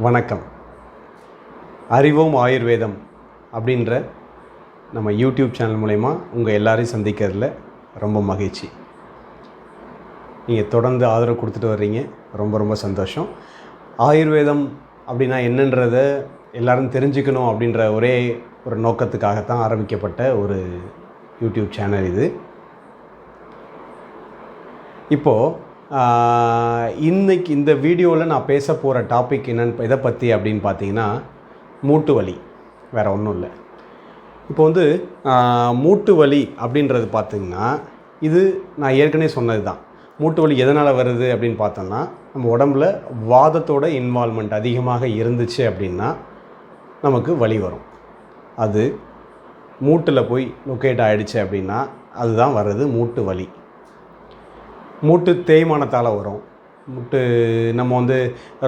வணக்கம். அறிவோம் ஆயுர்வேதம் அப்படின்ற நம்ம யூடியூப் சேனல் மூலமா உங்கள் எல்லாரையும் சந்திக்கிறதுல ரொம்ப மகிழ்ச்சி. நீங்கள் தொடர்ந்து ஆதரவு கொடுத்துட்டு வர்றீங்க, ரொம்ப ரொம்ப சந்தோஷம். ஆயுர்வேதம் அப்படின்னா என்னன்றதை எல்லோரும் தெரிஞ்சுக்கணும் அப்படின்ற ஒரே ஒரு நோக்கத்துக்காகத்தான் ஆரம்பிக்கப்பட்ட ஒரு யூடியூப் சேனல் இது. இப்போது இன்றைக்கி இந்த வீடியோவில் நான் பேச போகிற டாபிக் என்னென்னு எதை பற்றி அப்படின்னு பார்த்தீங்கன்னா, மூட்டு வலி. வேறு ஒன்றும் இல்லை. இப்போ மூட்டு வலி அப்படின்றது பார்த்திங்கன்னா, இது நான் ஏற்கனவே சொன்னது தான். மூட்டு வலி எதனால் வருது அப்படின்னு பார்த்தோம்னா, நம்ம உடம்புல வாதத்தோட இன்வால்மெண்ட் அதிகமாக இருந்துச்சு அப்படின்னா நமக்கு வலி வரும். அது மூட்டில் போய் லொக்கேட் ஆகிடுச்சு அப்படின்னா அதுதான் வருது மூட்டு வலி. மூட்டு தேய்மானத்தால் வரும். நம்ம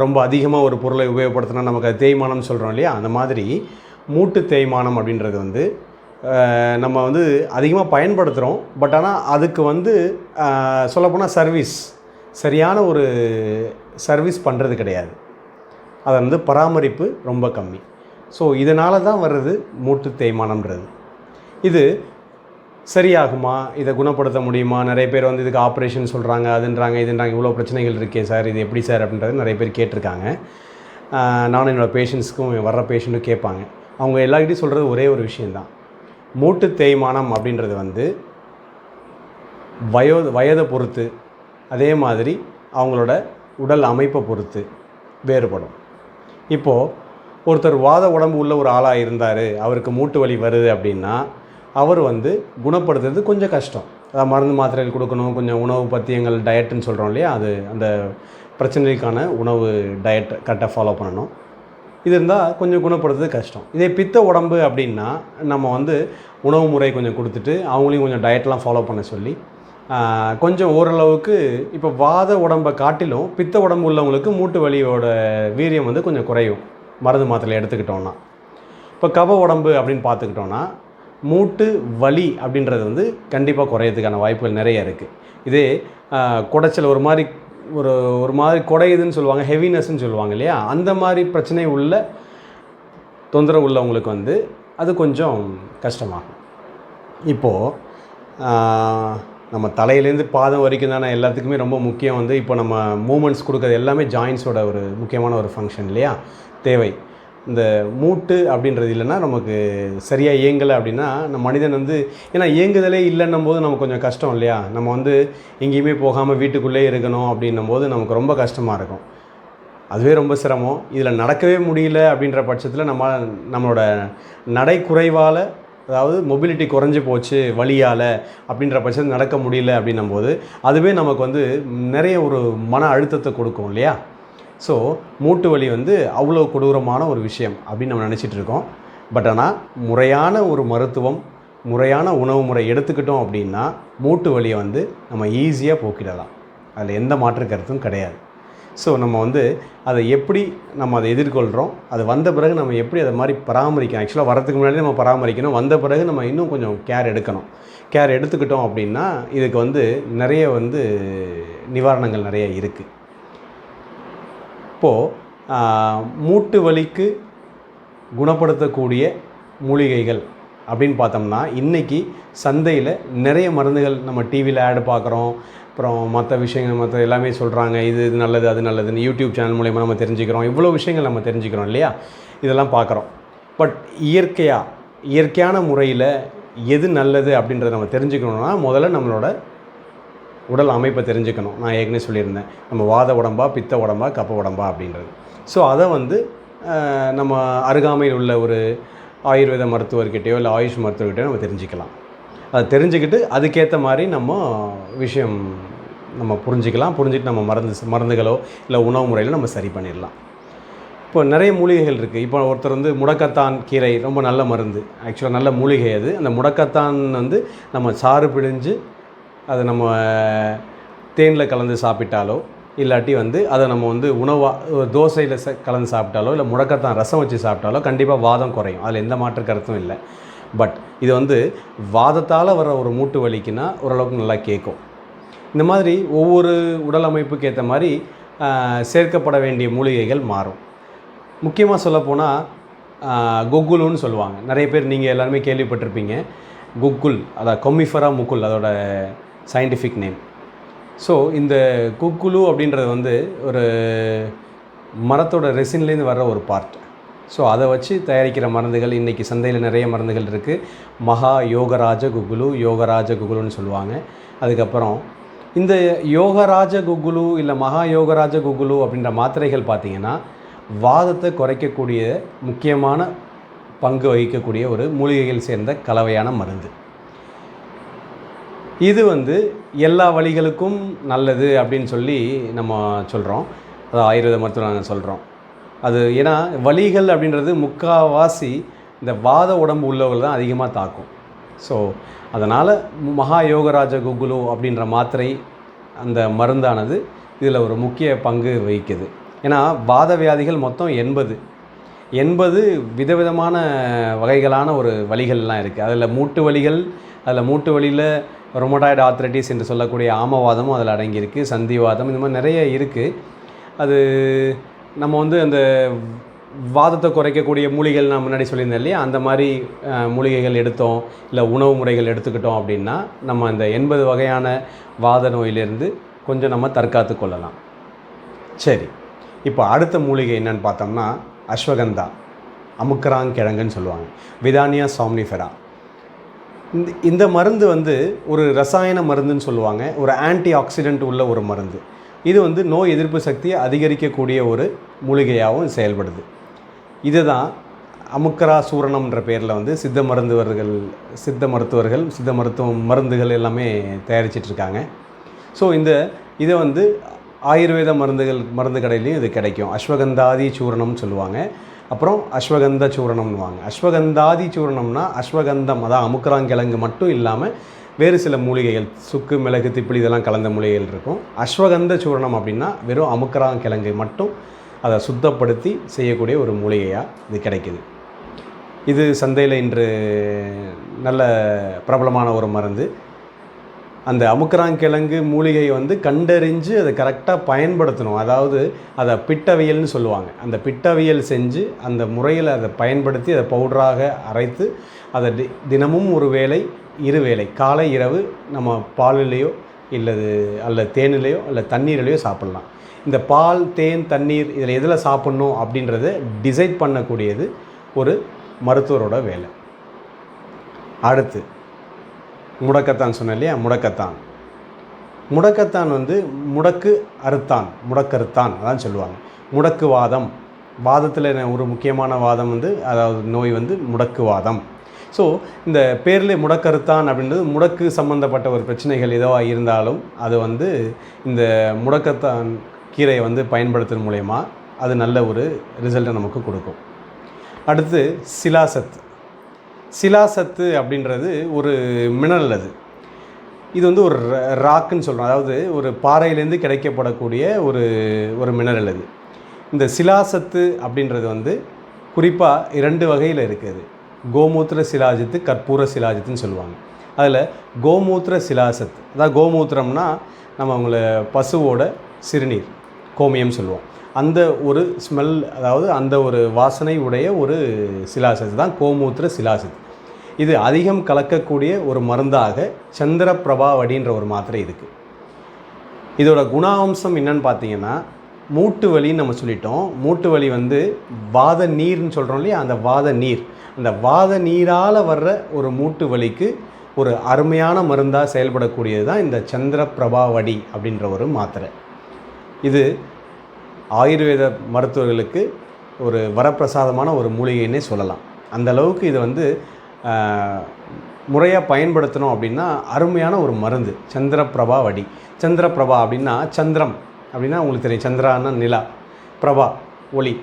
ரொம்ப அதிகமாக ஒரு பொருளை உபயோகப்படுத்தினா நமக்கு அது தேய்மானம்னு சொல்கிறோம் இல்லையா? அந்த மாதிரி மூட்டு தேய்மானம் அப்படின்றது நம்ம அதிகமாக பயன்படுத்துகிறோம். பட் ஆனால் அதுக்கு சொல்லப்போனால் சரியான ஒரு சர்வீஸ் பண்ணுறது கிடையாது. அதை பராமரிப்பு ரொம்ப கம்மி. ஸோ இதனால தான் வருது மூட்டு தேய்மானம்ன்றது. இது சரியாகுமா? இதை குணப்படுத்த முடியுமா? நிறைய பேர் இதுக்கு ஆப்ரேஷன் சொல்கிறாங்க, இதுன்றாங்க, இவ்வளோ பிரச்சனைகள் இருக்கே சார், இது எப்படி சார் அப்படின்றது நிறைய பேர் கேட்டிருக்காங்க. நானும் என்னோடய பேஷண்ட்ஸ்க்கும் வர்ற பேஷண்ட்டும் கேட்பாங்க. அவங்க எல்லார்கிட்டையும் சொல்கிறது ஒரே ஒரு விஷயந்தான். மூட்டு தேய்மானம் அப்படின்றது வயதை பொறுத்து, அதே மாதிரி அவங்களோட உடல் அமைப்பை பொறுத்து வேறுபடும். இப்போது ஒருத்தர் வாத உடம்பு உள்ள ஒரு ஆளாக இருந்தார், அவருக்கு மூட்டு வலி வருது அப்படின்னா அவர் குணப்படுத்துறது கொஞ்சம் கஷ்டம். அதாவது மருந்து மாத்திரைகள் கொடுக்கணும், கொஞ்சம் உணவு பத்தியங்கள் டயட்டுன்னு சொல்கிறோம் இல்லையா? அது அந்த பிரச்சனைக்கான உணவு டயட் கரெக்டாக ஃபாலோ பண்ணணும். இது இருந்தால் கொஞ்சம் குணப்படுத்துறது கஷ்டம். இதே பித்த உடம்பு அப்படின்னா நம்ம உணவு முறை கொஞ்சம் கொடுத்துட்டு அவங்களையும் கொஞ்சம் டயட்லாம் ஃபாலோ பண்ண சொல்லி கொஞ்சம் ஓரளவுக்கு இப்போ வாத உடம்பை காட்டிலும் பித்த உடம்பு உள்ளவங்களுக்கு மூட்டு வலியோட வீரியம் கொஞ்சம் குறையும் மருந்து மாத்திரை எடுத்துக்கிட்டோன்னா. இப்போ கப உடம்பு அப்படின்னு பார்த்துக்கிட்டோன்னா மூட்டு வலி அப்படின்றது கண்டிப்பாக குறையிறதுக்கான வாய்ப்புகள் நிறைய இருக்குது. இதே குடைச்சல் ஒரு மாதிரி குடையுதுன்னு சொல்லுவாங்க, ஹெவினஸ்ன்னு சொல்லுவாங்க இல்லையா? அந்த மாதிரி பிரச்சனை உள்ள தொந்தரவு உள்ளவங்களுக்கு அது கொஞ்சம் கஷ்டமாகும். இப்போது நம்ம தலையிலேருந்து பாதம் வரைக்கும் தானே எல்லாத்துக்குமே ரொம்ப முக்கியம். இப்போ நம்ம மூமெண்ட்ஸ் கொடுக்குறது எல்லாமே ஜாயின்ஸோட ஒரு முக்கியமான ஒரு ஃபங்க்ஷன் இல்லையா? தேவை. இந்த மூட்டு அப்படின்றது இல்லைன்னா நமக்கு சரியாக இயங்கலை அப்படின்னா நம்ம மனிதன் ஏன்னா இயங்குதலே இல்லைன்னும் போது நமக்கு கொஞ்சம் கஷ்டம் இல்லையா? நம்ம எங்கேயுமே போகாமல் வீட்டுக்குள்ளே இருக்கணும் அப்படின்னும் போது நமக்கு ரொம்ப கஷ்டமாக இருக்கும். அதுவே ரொம்ப சிரமம். இதில் நடக்கவே முடியல அப்படின்ற பட்சத்தில் நம்மளோட நடை குறைவால், அதாவது மொபிலிட்டி குறைஞ்சி போச்சு வலியால் அப்படின்ற பட்சத்தில் நடக்க முடியல அப்படின்னும் போது அதுவே நமக்கு நிறைய ஒரு மன அழுத்தத்தை கொடுக்கும் இல்லையா? ஸோ மூட்டு வலி அவ்வளோ கொடூரமான ஒரு விஷயம் அப்படின்னு நம்ம நினச்சிட்டு இருக்கோம். பட் ஆனால் முறையான ஒரு மருத்துவம், முறையான உணவு முறை எடுத்துக்கிட்டோம் அப்படின்னா மூட்டு வலியை நம்ம ஈஸியாக போக்கிடலாம். அதில் எந்த மாற்று கருத்தும் கிடையாது. ஸோ நம்ம அதை எப்படி நம்ம அதை எதிர்கொள்கிறோம், அது வந்த பிறகு நம்ம எப்படி அதை மாதிரி பராமரிக்கணும். ஆக்சுவலாக வரதுக்கு முன்னாடி நம்ம பராமரிக்கணும், வந்த பிறகு நம்ம இன்னும் கொஞ்சம் கேர் எடுக்கணும். கேர் எடுத்துக்கிட்டோம் அப்படின்னா இதுக்கு நிறைய நிவாரணங்கள் நிறைய இருக்குது. இப்போது மூட்டு வலிக்கு குணப்படுத்தக்கூடிய மூலிகைகள் அப்படின்னு பார்த்தோம்னா இன்றைக்கி சந்தையில் நிறைய மருந்துகள் நம்ம டிவியில் ஆடு பார்க்குறோம், அப்புறம் மற்ற விஷயங்கள் மற்ற எல்லாமே சொல்கிறாங்க, இது நல்லது அது நல்லதுன்னு யூடியூப் சேனல் மூலயமா நம்ம தெரிஞ்சுக்கிறோம். இவ்வளோ விஷயங்கள் நம்ம தெரிஞ்சுக்கிறோம் இல்லையா? இதெல்லாம் பார்க்குறோம். பட் இயற்கையான முறையில் எது நல்லது அப்படின்றத நம்ம தெரிஞ்சுக்கணுன்னா முதல்ல நம்மளோட உடல் அமைப்பை தெரிஞ்சுக்கணும். நான் ஏற்கனவே சொல்லியிருந்தேன், நம்ம வாத உடம்பா பித்த உடம்பா கப்ப உடம்பா அப்படின்றது. ஸோ அதை நம்ம அருகாமையில் உள்ள ஒரு ஆயுர்வேத மருத்துவர்கிட்டையோ இல்லை ஆயுஷ் மருத்துவர்கிட்டையோ நம்ம தெரிஞ்சுக்கலாம். அதை தெரிஞ்சுக்கிட்டு அதுக்கேற்ற மாதிரி நம்ம புரிஞ்சுக்கிட்டு நம்ம மருந்துகளோ இல்லை உணவு முறையில் நம்ம சரி பண்ணிடலாம். இப்போ நிறைய மூலிகைகள் இருக்குது. இப்போ ஒருத்தர் முடக்கத்தான் கீரை ரொம்ப நல்ல மருந்து, ஆக்சுவலாக நல்ல மூலிகை அது. அந்த முடக்கத்தான் நம்ம சாறு பிழிஞ்சு அதை நம்ம தேனில் கலந்து சாப்பிட்டாலோ இல்லாட்டி அதை நம்ம உணவாக தோசையில் கலந்து சாப்பிட்டாலோ இல்லை முடக்கத்தான் ரசம் வச்சு சாப்பிட்டாலோ கண்டிப்பாக வாதம் குறையும். அதில் எந்த மாற்று கருத்தும் இல்லை. பட் இது வாதத்தால் வர ஒரு மூட்டு வலிக்குன்னா ஓரளவுக்கு நல்லா கேட்கும். இந்த மாதிரி ஒவ்வொரு உடல் அமைப்புக்கு ஏற்ற மாதிரி சேர்க்கப்பட வேண்டிய மூலிகைகள் மாறும். முக்கியமாக சொல்லப்போனால் குக்குலுன்னு சொல்லுவாங்க. நிறைய பேர் நீங்கள் எல்லாருமே கேள்விப்பட்டிருப்பீங்க. குக்குல், அதாவது கொமிஃபரா முக்குல் அதோட சயின்டிஃபிக் நேம். ஸோ இந்த குக்குலு அப்படின்றது வந்து ஒரு மரத்தோட ரெசின்லேருந்து வர்ற ஒரு பார்ட். ஸோ அதை வச்சு தயாரிக்கிற மருந்துகள் இன்றைக்கி சந்தையில் நிறைய மருந்துகள் இருக்குது. மகா யோகராஜ குக்குலு, யோகராஜ குக்குலுன்னு சொல்லுவாங்க. அதுக்கப்புறம் இந்த யோகராஜ குக்குலு இல்லை மகா யோகராஜ குக்குலு அப்படின்ற மாத்திரைகள் பார்த்திங்கன்னா வாதத்தை குறைக்கக்கூடிய முக்கியமான பங்கு வகிக்கக்கூடிய ஒரு மூலிகைகள் சேர்ந்த கலவையான மருந்து. இது வந்து எல்லா வலிகளுக்கும் நல்லது அப்படின்னு சொல்லி நம்ம சொல்கிறோம். அது ஆயுர்வேத மருத்துவம் நாங்கள் சொல்கிறோம். அது ஏன்னா வலிகள் அப்படின்றது முக்கால்வாசி இந்த வாத உடம்பு உள்ளவர்கள் தான் அதிகமாக தாக்கும். ஸோ அதனால் மகா யோகராஜ குக்குலு அப்படின்ற மாத்திரை அந்த மருந்தானது இதில் ஒரு முக்கிய பங்கு வகிக்குது. ஏன்னா வாத வியாதிகள் மொத்தம் 80 விதவிதமான வகைகளான ஒரு வலிகள்லாம் இருக்குது. அதில் மூட்டு வலிகள், அதில் மூட்டு வலியில் ரொமட்டாய்டு ஆர்த்ரைட்டிஸ் என்று சொல்லக்கூடிய ஆமவாதமும் அதில் அடங்கியிருக்கு, சந்திவாதம், இந்த மாதிரி நிறைய இருக்குது. அது நம்ம வந்து அந்த வாதத்தை குறைக்கக்கூடிய மூலிகைகள் நான் முன்னாடி சொல்லியிருந்தேன் இல்லையா, அந்த மாதிரி மூலிகைகள் எடுத்தோம், இல்லை உணவு முறைகள் எடுத்துக்கிட்டோம் அப்படின்னா நம்ம அந்த 80 வகையான வாத நோயிலிருந்து கொஞ்சம் நம்ம தற்காத்து கொள்ளலாம். சரி, இப்போ அடுத்த மூலிகை என்னென்னு பார்த்தோம்னா அஸ்வகந்தா, அமுக்கராங்கிழங்குன்னு சொல்லுவாங்க, விதானியா சாம்னிஃபெரா. இந்த மருந்து வந்து ஒரு ரசாயன மருந்துன்னு சொல்லுவாங்க, ஒரு ஆன்டி ஆக்சிடென்ட் உள்ள ஒரு மருந்து. இது வந்து நோய் எதிர்ப்பு சக்தியை அதிகரிக்கக்கூடிய ஒரு மூலிகையாகவும் செயல்படுது. இதுதான் அமுக்கரா சூரணம்ன்ற பேரில் வந்து சித்த மருத்துவர்கள் சித்த மருந்துகள் எல்லாமே தயாரிச்சிட்ருக்காங்க. ஸோ இதை வந்து ஆயுர்வேத மருந்து கடையிலையும் இது கிடைக்கும். அஸ்வகந்தாதி சூரணம்னு சொல்லுவாங்க, அப்புறம் அஸ்வகந்த சூரணம்னுவாங்க. அஸ்வகந்தாதி சூரணம்னா அஸ்வகந்தம், அதான் அமுக்கராங்கிழங்கு மட்டும் இல்லாமல் வேறு சில மூலிகைகள், சுக்கு, மிளகு, திப்பிலி இதெல்லாம் கலந்த மூலிகைகள் இருக்கும். அஸ்வகந்த சூரணம் அப்படின்னா வெறும் அமுக்கராங்கிழங்கு மட்டும் அதை சுத்தப்படுத்தி செய்யக்கூடிய ஒரு மூலிகையாக இது கிடைக்குது. இது சந்தையில் இன்று நல்ல பிரபலமான ஒரு மருந்து. அந்த அமுக்கராங்கிழங்கு மூலிகையை வந்து கண்டறிஞ்சு அதை கரெக்டாக பயன்படுத்தணும். அதாவது அதை பிட்டவியல்னு சொல்லுவாங்க. அந்த பிட்டவியல் செஞ்சு அந்த முறையில் அதை பயன்படுத்தி அதை பவுடராக அரைத்து அதை தினமும் ஒரு வேளை, இருவேளை, காலை இரவு நம்ம பாலிலேயோ அல்ல தேனிலையோ அல்ல தண்ணீரிலையோ சாப்பிட்லாம். இந்த பால், தேன், தண்ணீர் இதில் எதில் சாப்பிட்ணும் அப்படின்றத டிசைட் பண்ணக்கூடியது ஒரு மருத்துவரோட வேலை. அடுத்து முடக்கத்தான் சொன்னேன் இல்லையா, முடக்கத்தான் வந்து முடக்கறுத்தான் அதான் சொல்லுவாங்க. முடக்கு வாதம், வாதத்தில் ஒரு முக்கியமான வாதம் வந்து, அதாவது நோய் வந்து முடக்குவாதம். ஸோ இந்த பேரில் முடக்கறுத்தான் அப்படின்றது முடக்கு சம்மந்தப்பட்ட ஒரு பிரச்சனைகள் எதுவாக இருந்தாலும் அது வந்து இந்த முடக்கத்தான் கீரையை வந்து பயன்படுத்துறது மூலயமா அது நல்ல ஒரு ரிசல்ட்டை நமக்கு கொடுக்கும். அடுத்து சிலாசத்து அப்படின்றது ஒரு மினரல். இது வந்து ஒரு ராக்குன்னு சொல்கிறோம், அதாவது ஒரு பாறையிலேருந்து கிடைக்கப்படக்கூடிய ஒரு மினரல். இந்த சிலாசத்து அப்படின்றது வந்து குறிப்பாக 2 வகையில் இருக்குது. கோமூத்திர சிலாஜித்து, கற்பூர சிலாஜித்துன்னு சொல்லுவாங்க. அதில் கோமூத்திர சிலாசத்து, அதாவது கோமூத்திரம்னா நம்ம அவங்கள பசுவோட சிறுநீர், கோமியம் சொல்லுவோம். அந்த ஒரு ஸ்மெல், அதாவது அந்த ஒரு வாசனை உடைய ஒரு சிலாசத்து தான் கோமூத்திர சிலாசத்து. இது அதிகம் கலக்கக்கூடிய ஒரு மருந்தாக சந்திரபிரபா வடின்ற ஒரு மாத்திரை இருக்குது. இதோட குணாம்சம் என்னன்னு பார்த்தீங்கன்னா, மூட்டு வலின்னு நம்ம சொல்லிட்டோம். மூட்டு வலி வந்து வாத நீர்னு சொல்கிறோம் இல்லையா, அந்த வாத நீரால் வர்ற ஒரு மூட்டு வலிக்கு ஒரு அருமையான மருந்தாக செயல்படக்கூடியது தான் இந்த சந்திரபிரபா வடி அப்படின்ற ஒரு மாத்திரை. இது ஆயுர்வேத மருத்துவர்களுக்கு ஒரு வரப்பிரசாதமான ஒரு மூலிகைன்னே சொல்லலாம். அந்த அளவுக்கு இது வந்து முறையாக பயன்படுத்தணும் அப்படின்னா அருமையான ஒரு மருந்து சந்திரபிரபா வடி. சந்திரபிரபா அப்படின்னா சந்திரம் அப்படின்னா உங்களுக்கு தெரியும், சந்திரான்னா நிலா, பிரபா ஒளி,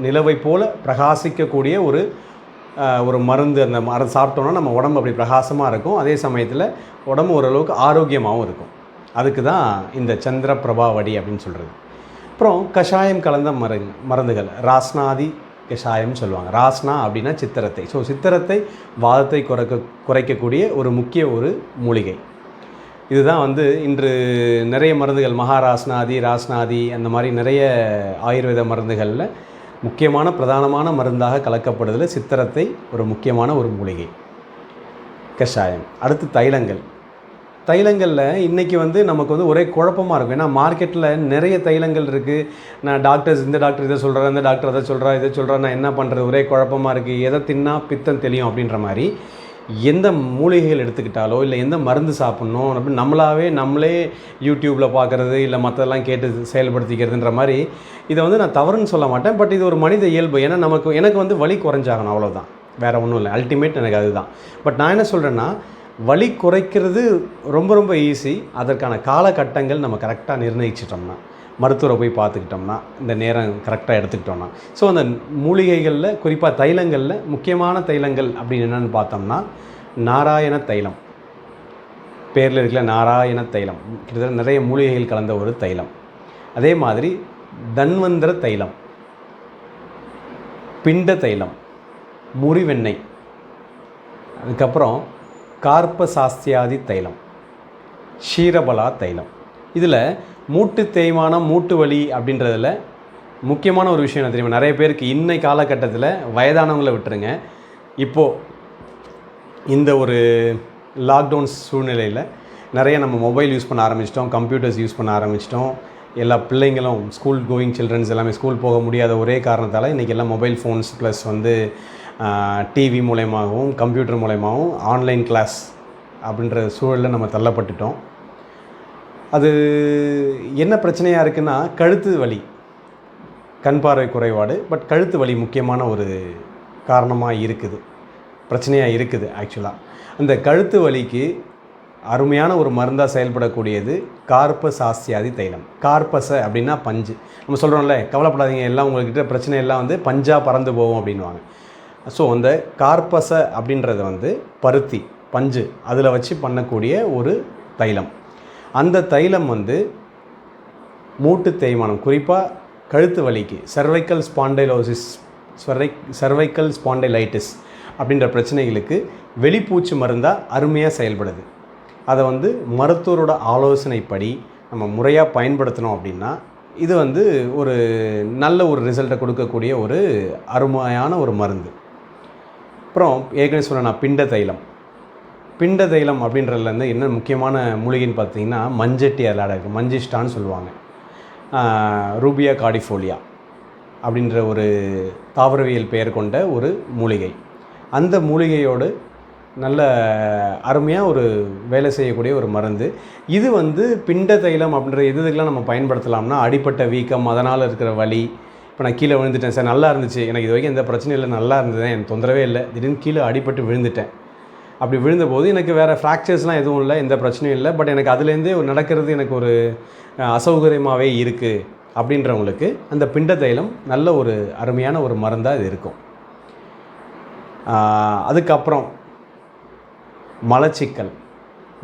நிலவை போல பிரகாசிக்கக்கூடிய ஒரு மருந்து. அந்த மருந்து சாப்பிட்டோன்னா நம்ம உடம்பு அப்படி பிரகாசமாக இருக்கும், அதே சமயத்தில் உடம்பு ஓரளவுக்கு ஆரோக்கியமாகவும் இருக்கும். அதுக்கு தான் இந்த சந்திரபிரபா வடி அப்படின்னு சொல்கிறது. அப்புறம் கஷாயம் கலந்த மருந்துகள், ராஸ்னாதி கஷாயம் சொல்லுவாங்க. ராஸ்னா அப்படின்னா சித்திரத்தை. ஸோ சித்திரத்தை, வாதத்தை குறைக்கக்கூடிய ஒரு முக்கிய ஒரு மூலிகை. இதுதான் வந்து இன்று நிறைய மருந்துகள், மகாராஸ்னாதி, ராஸ்னாதி, அந்த மாதிரி நிறைய ஆயுர்வேத மருந்துகளில் முக்கியமான பிரதானமான மருந்தாக கலக்கப்படுதல் சித்திரத்தை ஒரு முக்கியமான ஒரு மூலிகை. கஷாயம். அடுத்து தைலங்கள். தைலங்களில் இன்றைக்கி நமக்கு ஒரே குழப்பமாக இருக்கும். ஏன்னா மார்க்கெட்டில் நிறைய தைலங்கள் இருக்குது. நான் டாக்டர்ஸ் இந்த டாக்டர் இதை சொல்கிறேன், இந்த டாக்டர் அதை சொல்கிறா, இதை சொல்கிறேன், நான் என்ன பண்ணுறது, ஒரே குழப்பமாக இருக்குது, எதை தின்னா பித்தம் தெளியும் அப்படின்ற மாதிரி எந்த மூலிகைகள் எடுத்துக்கிட்டாலோ இல்லை எந்த மருந்து சாப்பிட்ணும் அப்படின்னு நம்மளே யூடியூப்பில் பார்க்குறது இல்லை மற்றதெல்லாம் கேட்டு செயல்படுத்திக்கிறதுன்ற மாதிரி இதை நான் தவறுன்னு சொல்ல மாட்டேன். பட் இது ஒரு மனித இயல்பு. ஏன்னா எனக்கு வலி குறைஞ்சாகணும், அவ்வளோதான், வேறு ஒன்றும் இல்லை. அல்டிமேட் எனக்கு அதுதான். பட் நான் என்ன சொல்கிறேன்னா, வலி குறைக்கிறது ரொம்ப ரொம்ப ஈஸி. அதற்கான காலகட்டங்கள் நம்ம கரெக்டாக நிர்ணயிச்சிட்டோம்னா, மருத்துவரை போய் பார்த்துக்கிட்டோம்னா, இந்த நேரம் கரெக்டாக எடுத்துக்கிட்டோம்னா. ஸோ அந்த மூலிகைகளில் குறிப்பாக தைலங்களில் முக்கியமான தைலங்கள் அப்படின்னு என்னென்னு பார்த்தோம்னா, நாராயண தைலம். பேரில் இருக்கிற நாராயண தைலம் கிட்டத்தட்ட நிறைய மூலிகைகள் கலந்த ஒரு தைலம். அதே மாதிரி தன்வந்திர தைலம், பிண்ட தைலம், முறிவெண்ணெய், அதுக்கப்புறம் கார்பசாஸ்தியாதி தைலம், ஷீரபலா தைலம். இதில் மூட்டு தேய்மானம், மூட்டு வலி அப்படின்றதில் முக்கியமான ஒரு விஷயம் என்ன தெரியுமா? நிறைய பேருக்கு இன்னை காலகட்டத்தில் வயதானவங்களை விட்டுருங்க, இப்போது இந்த ஒரு லாக்டவுன் சூழ்நிலையில் நிறைய நம்ம மொபைல் யூஸ் பண்ண ஆரம்பிச்சிட்டோம், கம்ப்யூட்டர்ஸ் யூஸ் பண்ண ஆரம்பிச்சிட்டோம். எல்லா பிள்ளைங்களும் ஸ்கூல் கோயிங் சில்ட்ரன்ஸ் எல்லாமே ஸ்கூல் போக முடியாத ஒரே காரணத்தால் இன்றைக்கி எல்லாம் மொபைல் ஃபோன்ஸ் ப்ளஸ் டிவி மூலயமாகவும் கம்ப்யூட்டர் மூலயமாகவும் ஆன்லைன் கிளாஸ் அப்படின்ற சூழலில் நம்ம தள்ளப்பட்டுட்டோம். அது என்ன பிரச்சனையாக இருக்குன்னா, கழுத்து வலி, கண் பார்வை குறைபாடு, பட் கழுத்து வலி முக்கியமான ஒரு காரணமாக இருக்குது, பிரச்சனையாக இருக்குது. ஆக்சுவலாக அந்த கழுத்து வலிக்கு அருமையான ஒரு மருந்தாக செயல்படக்கூடியது கார்பசாஸ்தியாதி தைலம். கார்பச அப்படின்னா பஞ்சு. நம்ம சொல்கிறோம்ல, கவலைப்படாதீங்க, எல்லாம் உங்கள்கிட்ட பிரச்சனை எல்லாம் பஞ்சாக பறந்து போகும் அப்படின்வாங்க. ஸோ அந்த கார்பச அப்படின்றது பருத்தி பஞ்சு அதில் வச்சு பண்ணக்கூடிய ஒரு தைலம். அந்த தைலம் மூட்டு தேய்மானம், குறிப்பாக கழுத்து வலிக்கு, சர்வைக்கல் ஸ்பாண்டைலோசிஸ், சர்வைக்கல் ஸ்பாண்டைலைட்டிஸ் அப்படின்ற பிரச்சனைகளுக்கு வெளிப்பூச்சு மருந்தாக அருமையாக செயல்படுது. அதை மருத்துவரோட ஆலோசனைப்படி நம்ம முறையாக பயன்படுத்தினோம் அப்படின்னா இது ஒரு நல்ல ஒரு ரிசல்ட்டை கொடுக்கக்கூடிய ஒரு அருமையான ஒரு மருந்து. அப்புறம் ஏற்கனவே சொன்ன பிண்ட தைலம். பிண்ட தைலம் அப்படின்றதுலேருந்து என்ன முக்கியமான மூலிகைன்னு பார்த்தீங்கன்னா, மஞ்சட்டி அலாட இருக்குது, மஞ்சிஷ்டான்னு சொல்லுவாங்க. ரூபியா கார்டிஃபோலியா அப்படின்ற ஒரு தாவரவியல் பெயர் கொண்ட ஒரு மூலிகை. அந்த மூலிகையோடு நல்ல அருமையாக ஒரு வேலை செய்யக்கூடிய ஒரு மருந்து இது. பிண்ட தைலம் அப்படின்ற இதுக்கெல்லாம் நம்ம பயன்படுத்தலாம்னா, அடிப்பட்ட வீக்கம், அதனால் இருக்கிற வலி, இப்போ நான் கீழே விழுந்துட்டேன் சார், நல்லா இருந்துச்சு, எனக்கு இது வரைக்கும் எந்த பிரச்சனையும் இல்லை, நல்லா இருந்தது, எனக்கு தொந்தரவே இல்லை, திடீர்னு கீழே அடிப்பட்டு விழுந்துட்டேன். அப்படி விழுந்தபோது எனக்கு வேறு ஃப்ராக்சர்ஸ்லாம் எதுவும் இல்லை, எந்த பிரச்சனையும் இல்லை, பட் எனக்கு அதுலேருந்தே நடக்கிறது எனக்கு ஒரு அசௌகரியமாகவே இருக்குது அப்படின்றவங்களுக்கு அந்த பிண்ட தைலம் நல்ல ஒரு அருமையான ஒரு மருந்தாக இது இருக்கும். அதுக்கப்புறம் மலச்சிக்கல்.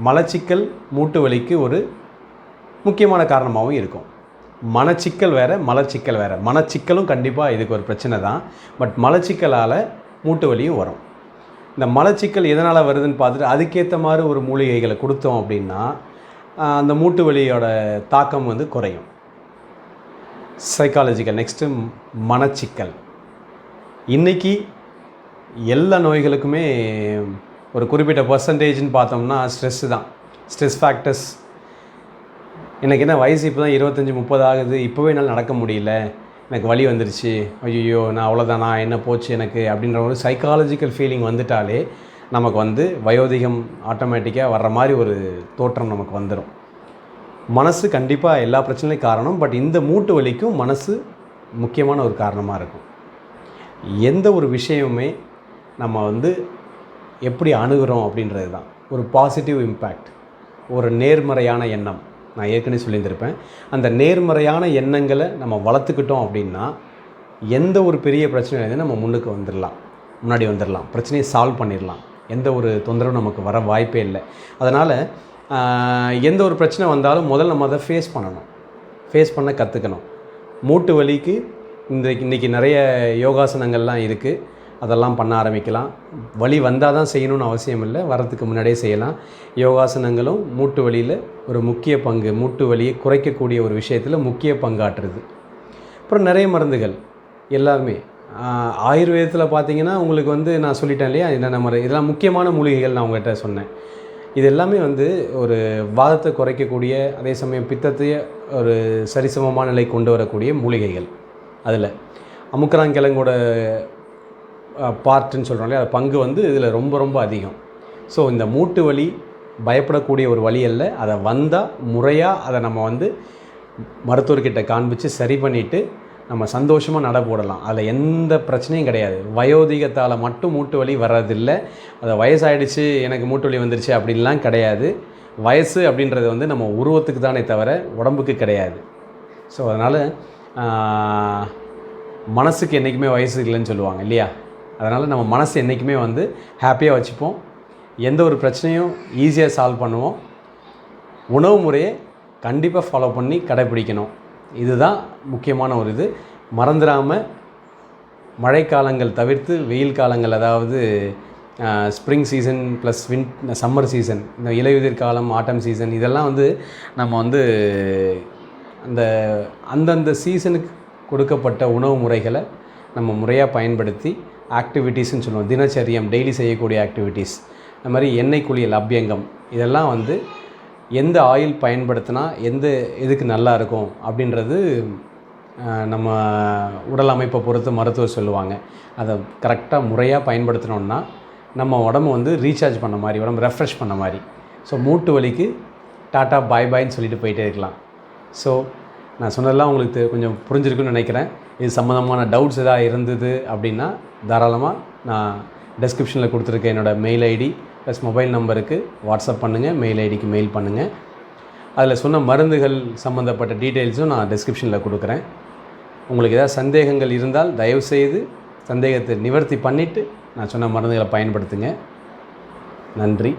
மலச்சிக்கல் மூட்டு வலிக்கு ஒரு முக்கியமான காரணமாகவும் இருக்கும். மனச்சிக்கல் வேறு, மலச்சிக்கல் வேறு. மனச்சிக்கலும் கண்டிப்பாக இதுக்கு ஒரு பிரச்சனை தான், பட் மலச்சிக்கலால் மூட்டு வலியும் வரும். இந்த மலச்சிக்கல் எதனால் வருதுன்னு பார்த்துட்டு அதுக்கேற்ற மாதிரி ஒரு மூலிகைகளை கொடுத்தோம் அப்படின்னா அந்த மூட்டு வலியோட தாக்கம் குறையும். சைக்காலஜிக்கல். நெக்ஸ்ட்டு மனச்சிக்கல். இன்றைக்கி எல்லா நோய்களுக்குமே ஒரு குறிப்பிட்ட பர்சன்டேஜ்னு பார்த்தோம்னா ஸ்ட்ரெஸ்ஸு தான், ஸ்ட்ரெஸ் ஃபேக்டர்ஸ். எனக்கு என்ன வயசு இப்போ தான் 25-30 ஆகுது, இப்போவே என்னால் நடக்க முடியல, எனக்கு வலி வந்துருச்சு, ஐயோ நான் அவ்வளோதானா, என்ன போச்சு எனக்கு அப்படின்ற ஒரு சைக்காலஜிக்கல் ஃபீலிங் வந்துட்டாலே நமக்கு வயோதிகம் ஆட்டோமேட்டிக்காக வர்ற மாதிரி ஒரு தோற்றம் நமக்கு வந்துடும். மனசு கண்டிப்பாக எல்லா பிரச்சனையும் காரணம், பட் இந்த மூட்டு வலிக்கும் மனசு முக்கியமான ஒரு காரணமாக இருக்கும். எந்த ஒரு விஷயமுமே நம்ம எப்படி அணுகிறோம் அப்படின்றது தான் ஒரு பாசிட்டிவ் இம்பேக்ட், ஒரு நேர்மறையான எண்ணம். நான் ஏற்கனவே சொல்லியிருந்திருப்பேன், அந்த நேர்மறையான எண்ணங்களை நம்ம வளர்த்துக்கிட்டோம் அப்படின்னா எந்த ஒரு பெரிய பிரச்சனையிலேருந்து நம்ம முன்னாடி வந்துடலாம், பிரச்சனையை சால்வ் பண்ணிடலாம், எந்த ஒரு தொந்தரவும் நமக்கு வர வாய்ப்பே இல்லை. அதனால் எந்த ஒரு பிரச்சனை வந்தாலும் முதல்ல நம்ம அதை ஃபேஸ் பண்ண கற்றுக்கணும். மூட்டு வலிக்கு இன்றைக்கி நிறைய யோகாசனங்கள்லாம் இருக்குது, அதெல்லாம் பண்ண ஆரம்பிக்கலாம். வலி வந்தால் தான் செய்யணும்னு அவசியம் இல்லை, வரத்துக்கு முன்னாடியே செய்யலாம். யோகாசனங்களும் மூட்டு வலியில் ஒரு முக்கிய பங்கு, மூட்டு வலியை குறைக்கக்கூடிய ஒரு விஷயத்தில் முக்கிய பங்காற்றுது. அப்புறம் நிறைய மருந்துகள், எல்லாருமே ஆயுர்வேதத்தில் பார்த்தீங்கன்னா உங்களுக்கு வந்து நான் சொல்லிட்டேன் இல்லையா, என்னென்ன மாதிரி இதெல்லாம் முக்கியமான மூலிகைகள் நான் உங்கள்கிட்ட சொன்னேன். இது எல்லாமே வந்து ஒரு வாதத்தை குறைக்கக்கூடிய, அதே சமயம் பித்தத்தையே ஒரு சரிசமமான நிலை கொண்டு வரக்கூடிய மூலிகைகள். அதில் அமுக்கராங்கிழங்கோட பார்ட்டுன்னு சொல்கிறோம் இல்லையா, அது பங்கு வந்து இதில் ரொம்ப ரொம்ப அதிகம். ஸோ இந்த மூட்டு வலி பயப்படக்கூடிய ஒரு வலி அல்ல. அதை வந்தால் முறையாக அதை நம்ம வந்து மருத்துவர்கிட்ட காண்பித்து சரி பண்ணிவிட்டு நம்ம சந்தோஷமாக நட போடலாம். அதில் எந்த பிரச்சனையும் கிடையாது. வயோதிகத்தால் மட்டும் மூட்டு வலி வர்றதில்லை. அதை வயசாகிடுச்சு எனக்கு மூட்டு வலி வந்துருச்சு அப்படின்லாம் கிடையாது. வயசு அப்படின்றது வந்து நம்ம உருவத்துக்கு தானே தவிர உடம்புக்கு கிடையாது. ஸோ அதனால் மனசுக்கு என்றைக்குமே வயசு இல்லைன்னு சொல்லுவாங்க இல்லையா. அதனால் நம்ம மனசு என்றைக்குமே வந்து ஹாப்பியாக வச்சுப்போம். எந்த ஒரு பிரச்சனையும் ஈஸியாக சால்வ் பண்ணுவோம். உணவு முறையை கண்டிப்பாக ஃபாலோ பண்ணி கடைப்பிடிக்கணும். இதுதான் முக்கியமான ஒரு இது. மறந்துடாமல் மழைக்காலங்கள் தவிர்த்து வெயில் காலங்கள், அதாவது spring season plus summer season, இந்த இலையுதிர் காலம், ஆட்டம் சீசன், இதெல்லாம் வந்து நம்ம வந்து அந்தந்த சீசனுக்கு கொடுக்கப்பட்ட உணவு முறைகளை நம்ம முறையாக பயன்படுத்தி ஆக்டிவிட்டீஸ்ன்னு சொல்லுவோம். தினச்சரியம் டெய்லி செய்யக்கூடிய ஆக்டிவிட்டீஸ், இந்த மாதிரி எண்ணெய் குளியல், அபியங்கம், இதெல்லாம் வந்து எந்த ஆயில் பயன்படுத்தினா எதுக்கு நல்லா இருக்கும் அப்படின்றது நம்ம உடல் அமைப்பை பொறுத்து மருத்துவர் சொல்லுவாங்க. அதை கரெக்டாக முறையாக பயன்படுத்தினோன்னா நம்ம உடம்பு வந்து ரீசார்ஜ் பண்ண மாதிரி, உடம்பு ரெஃப்ரெஷ் பண்ண மாதிரி. ஸோ மூட்டு வலிக்கு டாட்டா பாய் பாய்ன்னு சொல்லிட்டு போயிட்டே இருக்கலாம். ஸோ நான் சொன்னதெல்லாம் உங்களுக்கு கொஞ்சம் புரிஞ்சிருக்குன்னு நினைக்கிறேன். இது சம்மந்தமான டவுட்ஸ் எதாவது இருந்தது அப்படின்னா தாராளமாக நான் டெஸ்கிரிப்ஷனில் கொடுத்துருக்கேன் என்னோடய மெயில் ஐடி ப்ளஸ் மொபைல் நம்பருக்கு வாட்ஸ்அப் பண்ணுங்கள், மெயில் ஐடிக்கு மெயில் பண்ணுங்கள். அதில் சொன்ன மருந்துகள் சம்மந்தப்பட்ட டீட்டெயில்ஸும் நான் டெஸ்கிரிப்ஷனில் கொடுக்குறேன். உங்களுக்கு ஏதாவது சந்தேகங்கள் இருந்தால் தயவுசெய்து சந்தேகத்தை நிவர்த்தி பண்ணிவிட்டு நான் சொன்ன மருந்துகளை பயன்படுத்துங்க. நன்றி.